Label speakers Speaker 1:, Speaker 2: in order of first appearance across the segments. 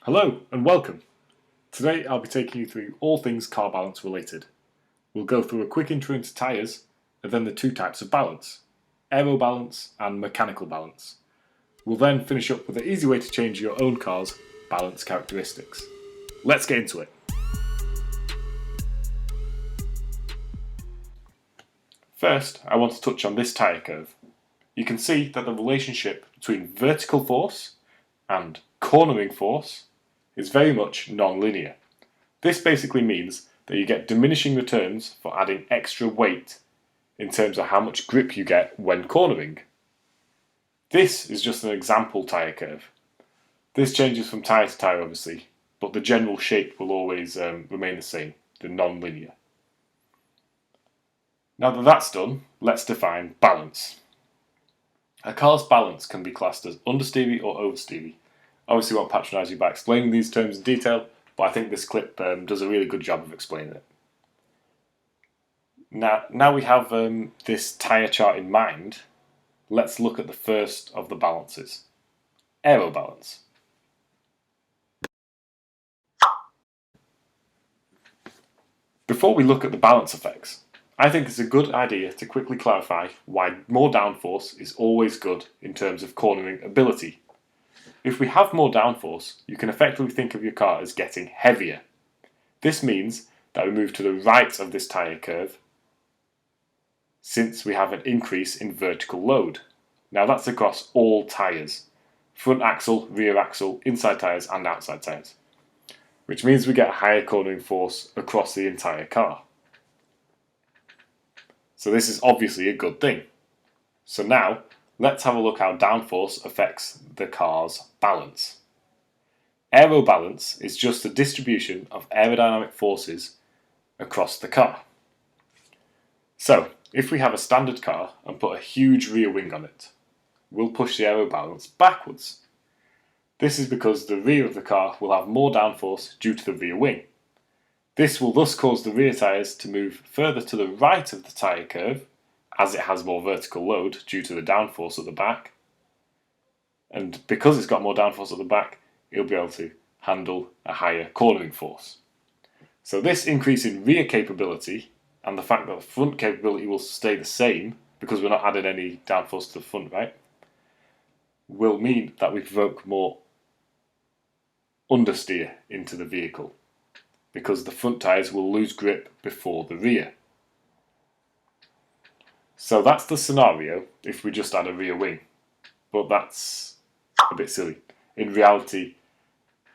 Speaker 1: Hello and welcome. Today I'll be taking you through all things car balance related. We'll go through a quick intro into tyres and then the two types of balance, aero balance and mechanical balance. We'll then finish up with an easy way to change your own car's balance characteristics. Let's get into it. First, I want to touch on this tyre curve. You can see that the relationship between vertical force and cornering force is very much non-linear. This basically means that you get diminishing returns for adding extra weight in terms of how much grip you get when cornering. This is just an example tyre curve. This changes from tyre to tyre obviously, but the general shape will always remain the same, the non-linear. Now that that's done, let's define balance. A car's balance can be classed as understeery or oversteery. Obviously I won't patronise you by explaining these terms in detail, but I think this clip does a really good job of explaining it. Now we have this tyre chart in mind, let's look at the first of the balances, aero balance. Before we look at the balance effects, I think it's a good idea to quickly clarify why more downforce is always good in terms of cornering ability. If we have more downforce, you can effectively think of your car as getting heavier. This means that we move to the right of this tyre curve since we have an increase in vertical load. Now that's across all tyres, front axle, rear axle, inside tyres and outside tyres, which means we get a higher cornering force across the entire car. So this is obviously a good thing. So now, let's have a look how downforce affects the car's balance. Aero balance is just the distribution of aerodynamic forces across the car. So, if we have a standard car and put a huge rear wing on it, we'll push the aero balance backwards. This is because the rear of the car will have more downforce due to the rear wing. This will thus cause the rear tyres to move further to the right of the tyre curve, as it has more vertical load due to the downforce at the back. And because it's got more downforce at the back, it'll be able to handle a higher cornering force. So this increase in rear capability and the fact that the front capability will stay the same because we're not adding any downforce to the front, right, will mean that we provoke more understeer into the vehicle, because the front tyres will lose grip before the rear. So that's the scenario if we just add a rear wing, but that's a bit silly. In reality,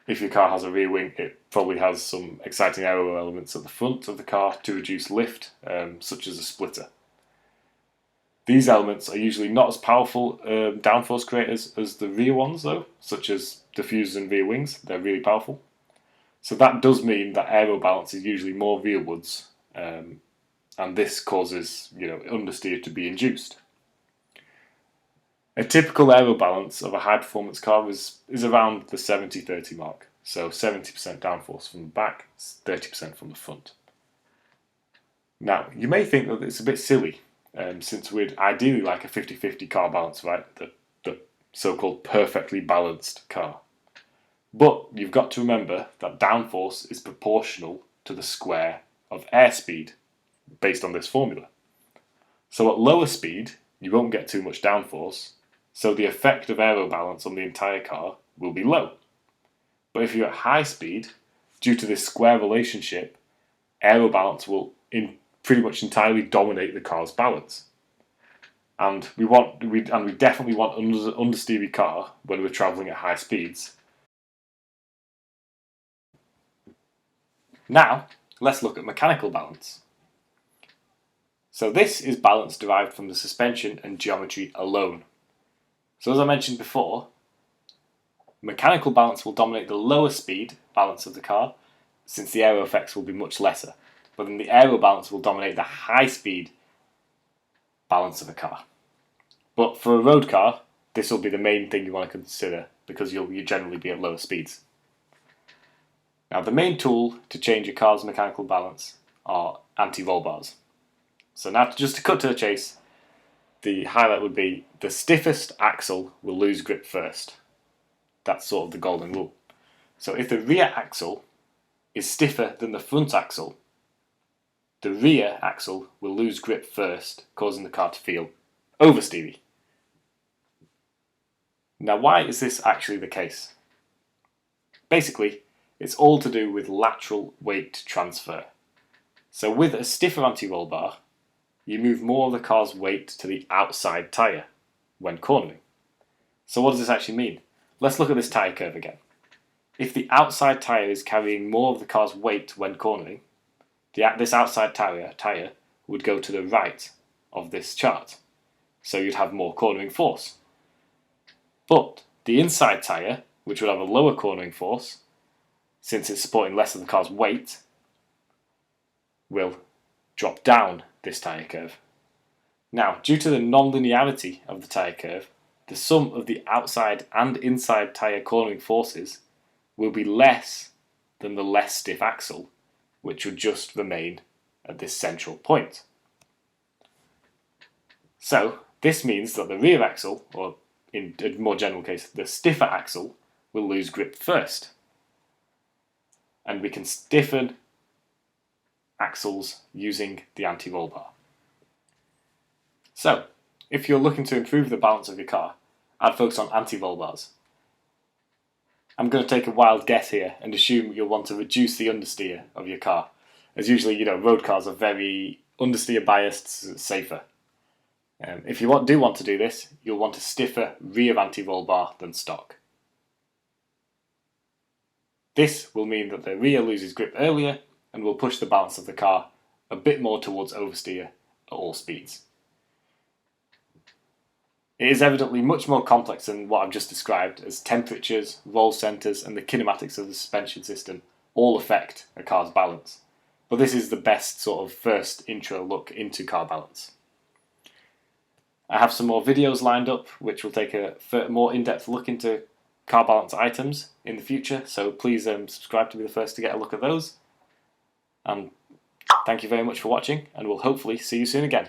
Speaker 1: if your car has a rear wing, it probably has some exciting aero elements at the front of the car to reduce lift, such as a splitter. These elements are usually not as powerful downforce creators as the rear ones though, such as diffusers and rear wings. They're really powerful. So that does mean that aero balance is usually more rearwards, and this causes understeer to be induced. A typical aero balance of a high performance car is around the 70-30 mark. So 70% downforce from the back, 30% from the front. Now you may think that it's a bit silly, since we'd ideally like a 50-50 car balance, right? The so-called perfectly balanced car. But you've got to remember that downforce is proportional to the square of airspeed based on this formula. So at lower speed, you won't get too much downforce, so the effect of aero balance on the entire car will be low. But if you're at high speed, due to this square relationship, aero balance will pretty much entirely dominate the car's balance. And we definitely want an understeery car when we're travelling at high speeds. Now, let's look at mechanical balance. So this is balance derived from the suspension and geometry alone. So as I mentioned before, mechanical balance will dominate the lower speed balance of the car, since the aero effects will be much lesser. But then the aero balance will dominate the high speed balance of a car. But for a road car, this will be the main thing you want to consider, because you'll generally be at lower speeds. Now the main tool to change your car's mechanical balance are anti-roll bars. So now just to cut to the chase, the highlight would be the stiffest axle will lose grip first. That's sort of the golden rule. So if the rear axle is stiffer than the front axle, the rear axle will lose grip first, causing the car to feel oversteery. Now, why is this actually the case? Basically, it's all to do with lateral weight transfer. So with a stiffer anti-roll bar, you move more of the car's weight to the outside tyre when cornering. So what does this actually mean? Let's look at this tyre curve again. If the outside tyre is carrying more of the car's weight when cornering, this outside tyre would go to the right of this chart. So you'd have more cornering force. But the inside tyre, which would have a lower cornering force, since it's supporting less of the car's weight, will drop down this tyre curve. Now, due to the non-linearity of the tyre curve, the sum of the outside and inside tyre cornering forces will be less than the less stiff axle, which would just remain at this central point. So, this means that the rear axle, or in a more general case, the stiffer axle, will lose grip first. And we can stiffen axles using the anti-roll bar. So, if you're looking to improve the balance of your car, I'd focus on anti-roll bars. I'm going to take a wild guess here and assume you'll want to reduce the understeer of your car, as usually, road cars are very understeer biased, safer. If you do want to do this, you'll want a stiffer rear anti-roll bar than stock. This will mean that the rear loses grip earlier and will push the balance of the car a bit more towards oversteer at all speeds. It is evidently much more complex than what I've just described, as temperatures, roll centres and the kinematics of the suspension system all affect a car's balance. But this is the best sort of first intro look into car balance. I have some more videos lined up which will take a more in-depth look into car balance items in the future, so please subscribe to be the first to get a look at those. And thank you very much for watching, and we'll hopefully see you soon again.